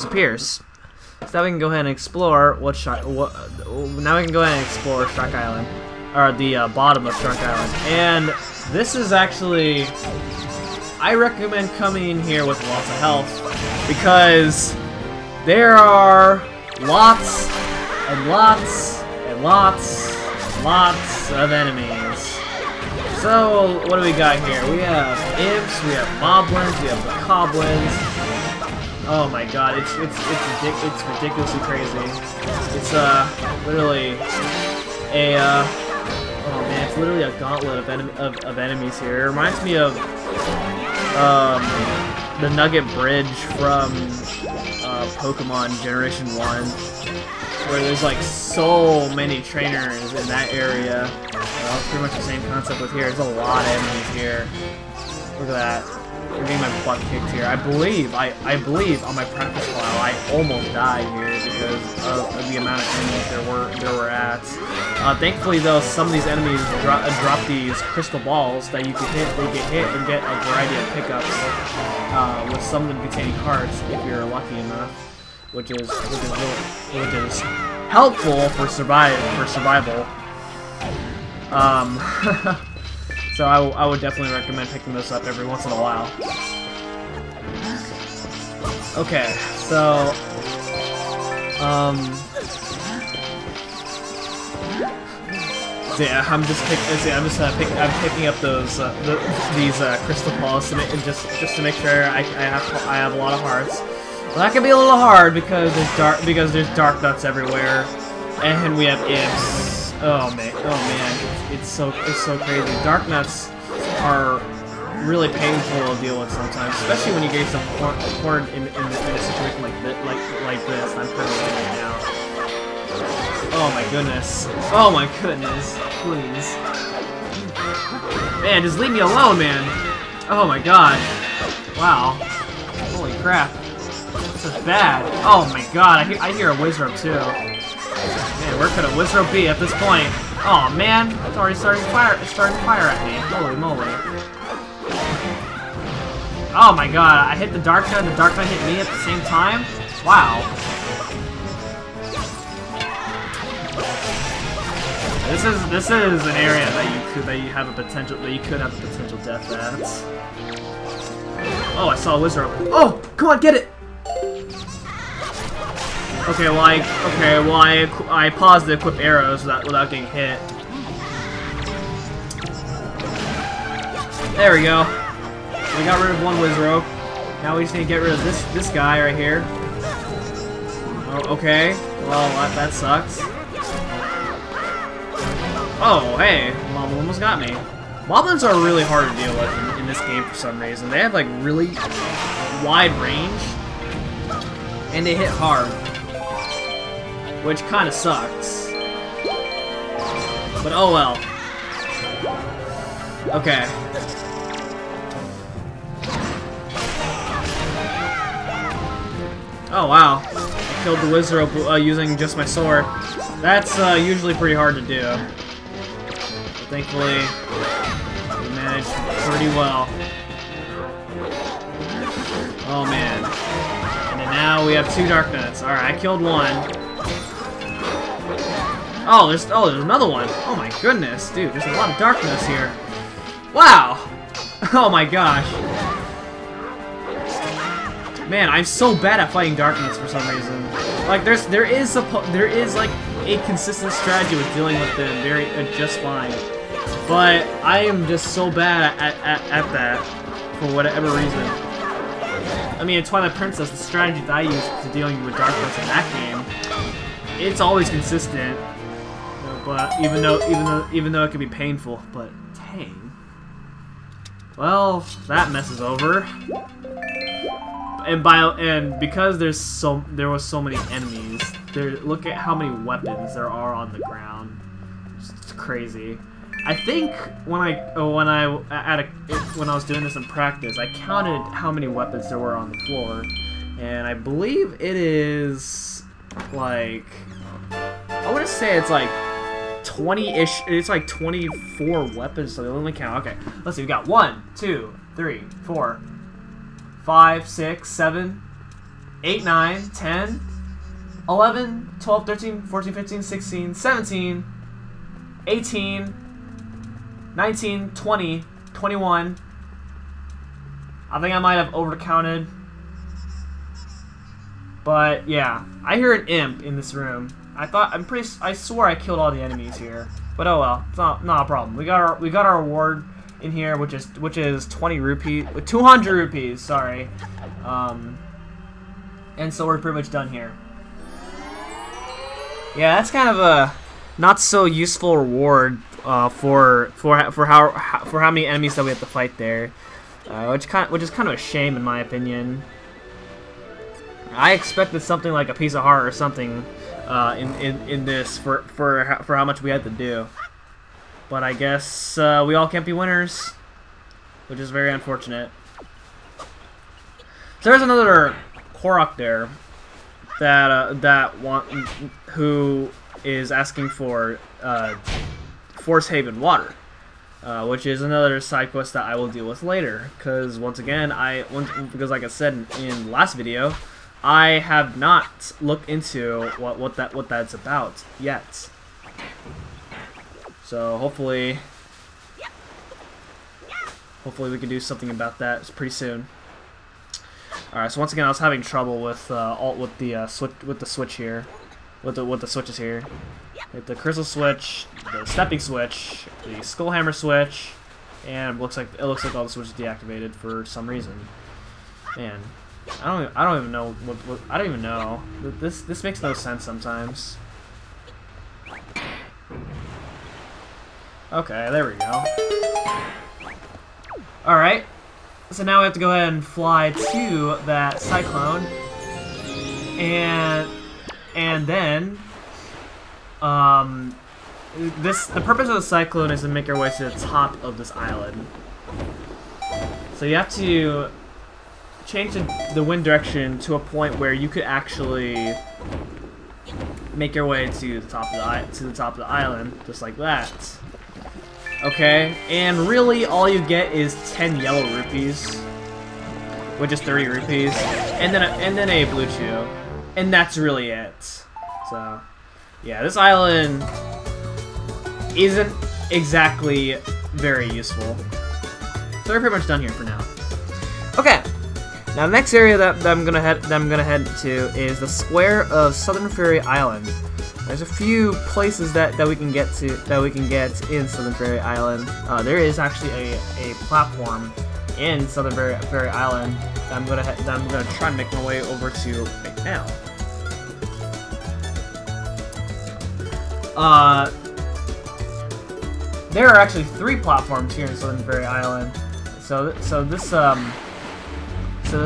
disappears. So now we can go ahead and explore now we can go ahead and explore Shark Island, or the bottom of Shark Island. And this is actually, I recommend coming in here with lots of health because there are lots and lots and lots and lots of enemies. So what do we got here? We have imps, we have moblins, we have the goblins. Oh my god, it's ridiculously crazy. It's literally a oh man, it's literally a gauntlet of enemies here. It reminds me of the Nugget Bridge from Pokemon Generation 1, where there's like so many trainers in that area. Pretty much the same concept with here. There's a lot of enemies here. Look at that. I'm getting my butt kicked here. I believe on my practice file I almost died here because of the amount of enemies there were at. Thankfully though, some of these enemies drop these crystal balls that you can hit. They get hit and get a variety of pickups, with some of them containing hearts if you're lucky enough, which is helpful for survival. So I would definitely recommend picking this up every once in a while. Okay, so yeah, I'm picking up these crystal balls just to make sure I have a lot of hearts. Well, that can be a little hard because there's dark nuts everywhere, and we have imps. Oh man, it's so crazy. Dark nuts are really painful to deal with sometimes, especially when you get yourself cornered in a situation like this. I'm currently in right now. Oh my goodness. Oh my goodness. Please. Man, just leave me alone, man. Oh my god. Wow. Holy crap. This is bad. Oh my god. I hear a Wizrobe too. Man, where could a Wizrobe be at this point? Oh man, it's already starting to fire at me. Holy moly. Oh my god, I hit the Dark Knight and the Dark Knight hit me at the same time? Wow. This is an area that you could have a potential death at. Oh, I saw a Wizrobe. Oh, come on, get it! Okay, well I paused to equip arrows without getting hit. There we go. We got rid of one Wizrobe. Now we just need to get rid of this guy right here. Oh, okay. Well, that sucks. Oh, hey, Moblin almost got me. Moblins are really hard to deal with in this game for some reason. They have like really wide range, and they hit hard, which kind of sucks. But oh well. Okay. Oh wow. I killed the Wizrobe using just my sword. That's usually pretty hard to do. But thankfully, we managed pretty well. Oh man. And then now we have two Dark Knights. Alright, I killed one. Oh, there's another one. Oh my goodness, dude, there's a lot of darkness here. Wow! Oh my gosh. Man, I'm so bad at fighting darkness for some reason. Like there is like a consistent strategy with dealing with them just fine. But I am just so bad at that for whatever reason. I mean, in Twilight Princess, the strategy that I use to dealing with darkness in that game, it's always consistent. But even though it can be painful, but dang. Well, that mess is over. And because there was so many enemies, look at how many weapons there are on the ground. It's crazy. I think when I was doing this in practice, I counted how many weapons there were on the floor, and I believe it is like, I want to say it's like 20-ish. It's like 24 weapons, so they only count. Okay, let's see. We got 1, 2, 3, 4, 5, 6, 7, 8, 9, 10, 11, 12, 13, 14, 15, 16, 17, 18, 19, 20, 21. I think I might have overcounted. But yeah, I hear an imp in this room. I swore I killed all the enemies here. But oh well, it's not a problem. We got our reward in here, which is 20 rupees, 200 rupees. Sorry. And so we're pretty much done here. Yeah, that's kind of a not so useful reward for how many enemies that we have to fight there, which is kind of a shame in my opinion. I expected something like a piece of heart or something in this for how much we had to do, but I guess we all can't be winners, which is very unfortunate. So there's another Korok there who is asking for Force Haven water, which is another side quest that I will deal with later. Because once again, because like I said in the last video, I have not looked into what that's about yet. So hopefully we can do something about that pretty soon. Alright, so once again, I was having trouble with the switch here, with the switches here. With the crystal switch, the stepping switch, the skull hammer switch, and it looks like all the switches deactivated for some reason. Man, I don't even know what I don't even know. This makes no sense sometimes. Okay, there we go. All right. So now we have to go ahead and fly to that cyclone, and then the purpose of the cyclone is to make our way to the top of this island. So you have to change the wind direction to a point where you could actually make your way to the top of the island, just like that. Okay, and really all you get is 10 yellow rupees, which is 30 rupees, and then a blue chew, and that's really it. So, yeah, this island isn't exactly very useful. So we're pretty much done here for now. Okay, now the next area that I'm gonna head to is the square of Southern Fairy Island. There's a few places that we can get in Southern Fairy Island. There is actually a platform in Southern Fairy Island that I'm gonna try and make my way over to right now. There are actually 3 platforms here in Southern Fairy Island. So the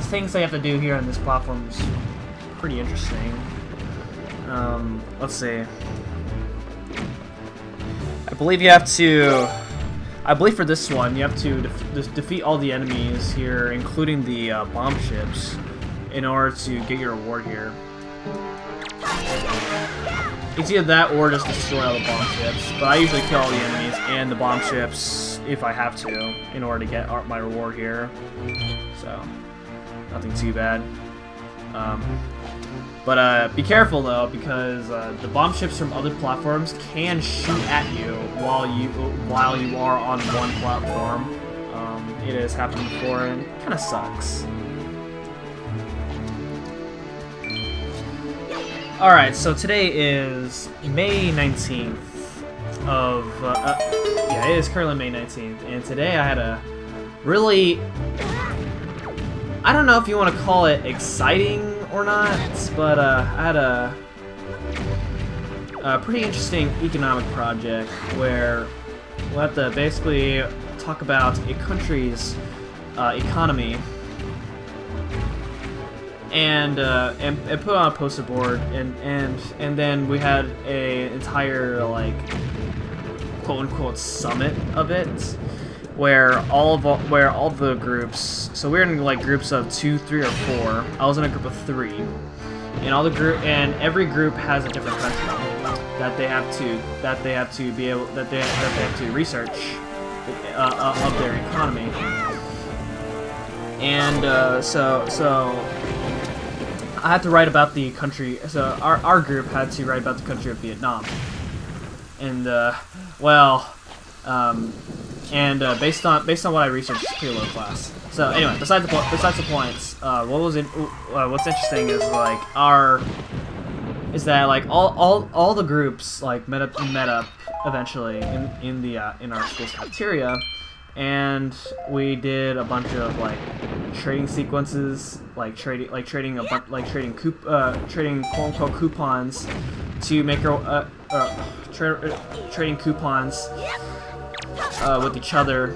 things they have to do here on this platform is pretty interesting. Let's see. I believe for this one, you have to defeat all the enemies here, including the bomb ships, in order to get your reward here. It's either that or just destroy all the bomb ships, but I usually kill all the enemies and the bomb ships if I have to, in order to get my reward here. So, nothing too bad. But be careful though, because the bomb ships from other platforms can shoot at you while you are on one platform. It has happened before and it kind of sucks. Alright, so today is May 19th of, yeah, it is currently May 19th, and today I had a really, I don't know if you want to call it exciting or not, but I had a pretty interesting economic project where we'll have to basically talk about a country's economy and put on a poster board, and then we had a entire like quote unquote summit of it, where all the groups. So we're in like groups of 2, 3, or 4. I was in a group of 3, and every group has a different country that they have to research of their economy. And so I had to write about the country. So our group had to write about the country of Vietnam. And well, based on what I researched, it's pretty low class. So anyway, besides the points, what's interesting is like all the groups like met up eventually in our school's cafeteria, and we did a bunch of like trading sequences, trading quote unquote coupons to make our trading coupons with each other.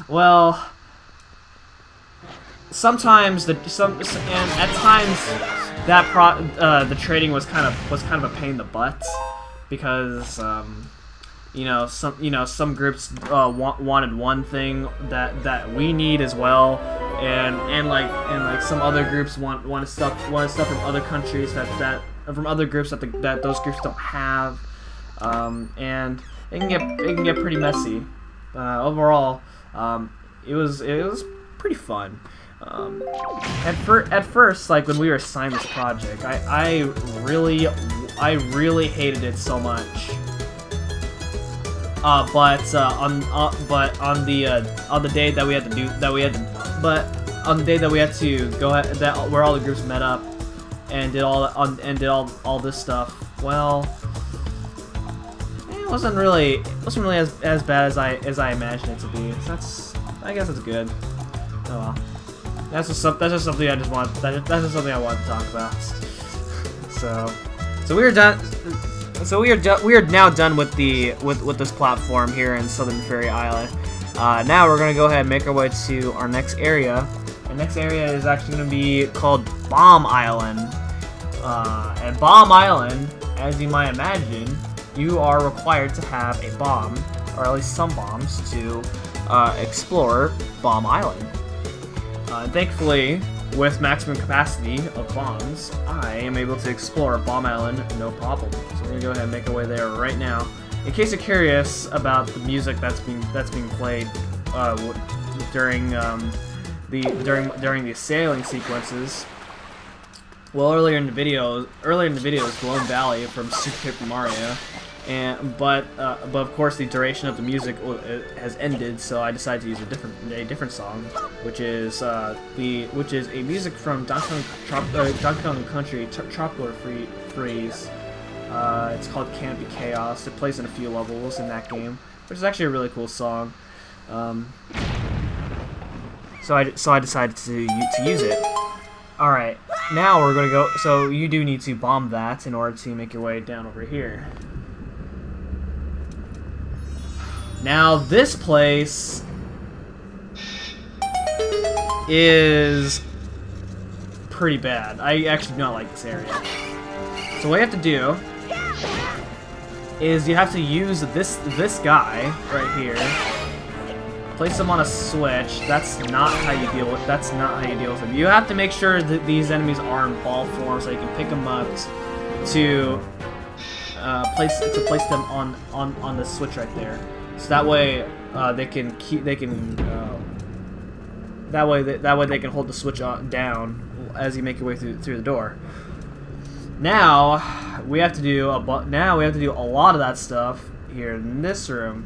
Well, sometimes at times that the trading was kind of a pain in the butt because some groups wanted one thing that we need as well, and some other groups wanted stuff from other countries that from other groups that those groups don't have, and it can get pretty messy. Overall, it was pretty fun. At first, like when we were assigned this project, I really hated it so much. But on the day that we had to go ahead, where all the groups met up and did all this stuff, well, it wasn't really as bad as I imagined it to be. So I guess that's good. Oh well. That's just something I wanted to talk about. So we are done. So we are now done with this platform here in Southern Fairy Island. Now we're gonna go ahead and make our way to our next area. Our next area is actually gonna be called Bomb Island. And Bomb Island, as you might imagine, you are required to have a bomb, or at least some bombs, to explore Bomb Island. And thankfully, with maximum capacity of bombs, I am able to explore Bomb Island no problem. So we're gonna go ahead and make our way there right now. In case you're curious about the music that's being played during the sailing sequences, well, earlier in the video is Blown Valley from Super Paper Mario. But of course the duration of the music has ended, so I decided to use a different song, which is a music from Donkey Kong Country Tropical Freeze. It's called Can't Be Chaos. It plays in a few levels in that game, which is actually a really cool song. So I decided to use it. All right, now we're gonna go. So you do need to bomb that in order to make your way down over here. Now, this place is pretty bad. I actually do not like this area. So what you have to do is you have to use this guy right here. Place him on a switch. That's not how you deal with him. You have to make sure that these enemies are in ball form so you can pick them up to place them on the switch right there. So that way they can hold the switch down as you make your way through the door. Now we have to do a lot of that stuff here in this room.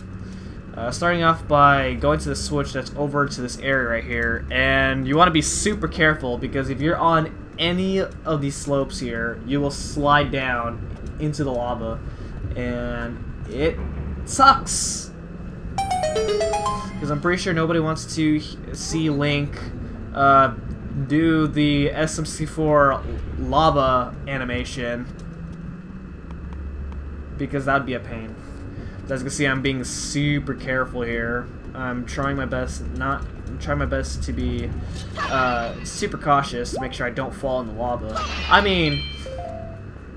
Starting off by going to the switch that's over to this area right here, and you want to be super careful because if you're on any of these slopes here, you will slide down into the lava, and it sucks. Because I'm pretty sure nobody wants to see Link do the SMC4 lava animation, because that would be a pain. As you can see, I'm being super careful here. I'm trying my best to be super cautious to make sure I don't fall in the lava. I mean,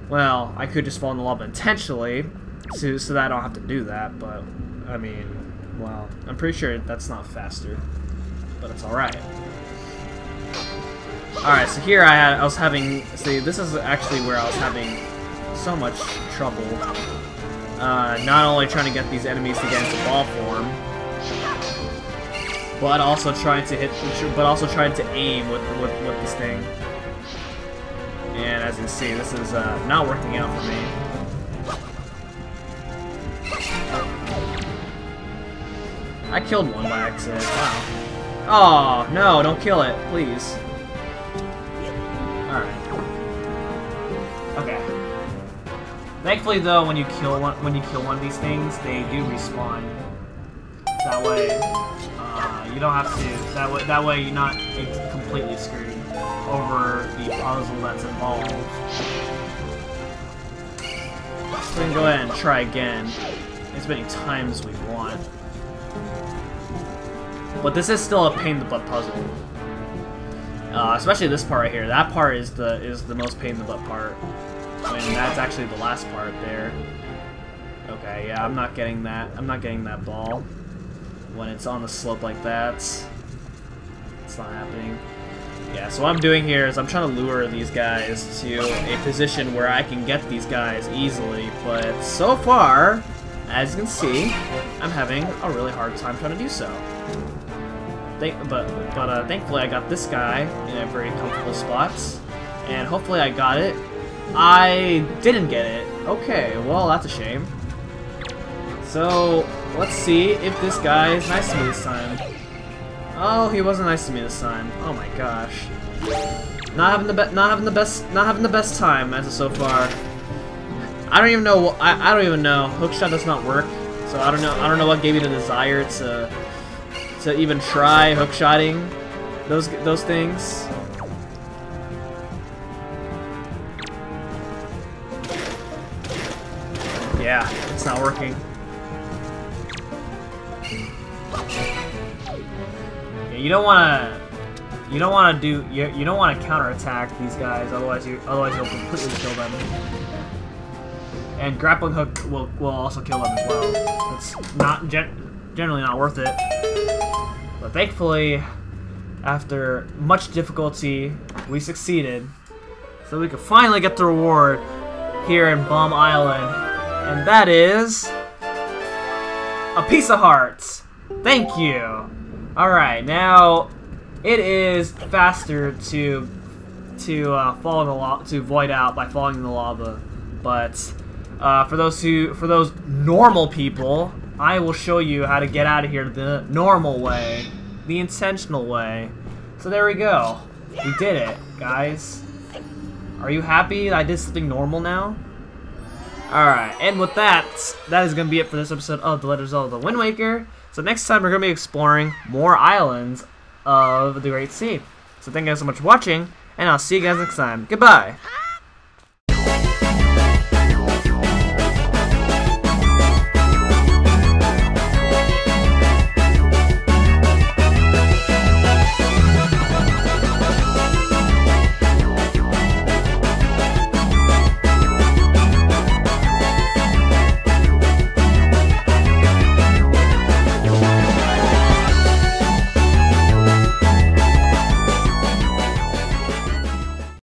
well, I could just fall in the lava intentionally, so that I don't have to do that. But I mean, well, I'm pretty sure that's not faster, but it's all right. All right, so here I was having. See, this is actually where I was having so much trouble. Not only trying to get these enemies to get into ball form, but also trying to aim with this thing. And as you can see, this is not working out for me. I killed one by accident. Wow. Oh no! Don't kill it, please. All right. Okay. Thankfully, though, when you kill one of these things, they do respawn. That way, you don't have to. That way, you're not completely screwed over the puzzle that's involved. So we can go ahead and try again as many times as we want. But this is still a pain in the butt puzzle. Especially this part right here. That part is the most pain in the butt part. I mean, that's actually the last part there. Okay, yeah, I'm not getting that. I'm not getting that ball when it's on the slope like that. It's not happening. Yeah, so what I'm doing here is I'm trying to lure these guys to a position where I can get these guys easily, but so far, as you can see, I'm having a really hard time trying to do so. But thankfully I got this guy in a very comfortable spot, and hopefully I got it. I didn't get it. Okay, well that's a shame. So let's see if this guy is nice to me this time. Oh, he wasn't nice to me this time. Oh my gosh, not having the best time as of so far. I don't even know. I don't even know. Hookshot does not work, so I don't know. I don't know what gave you the desire to even try hookshotting those things. Yeah, it's not working. Yeah, you don't want to counterattack these guys, otherwise you'll completely kill them. And grappling hook will also kill them as well. It's not generally not worth it. But thankfully, after much difficulty, we succeeded. So we could finally get the reward here in Bomb Island. And that is a piece of hearts. Thank you. Alright, now it is faster to fall in the to void out by falling in the lava. But for those normal people, I will show you how to get out of here the normal way, the intentional way. So there we go. We did it, guys. Are you happy that I did something normal now? Alright, and with that is going to be it for this episode of The Legend of Zelda Wind Waker. So next time we're going to be exploring more islands of the Great Sea. So thank you guys so much for watching, and I'll see you guys next time. Goodbye!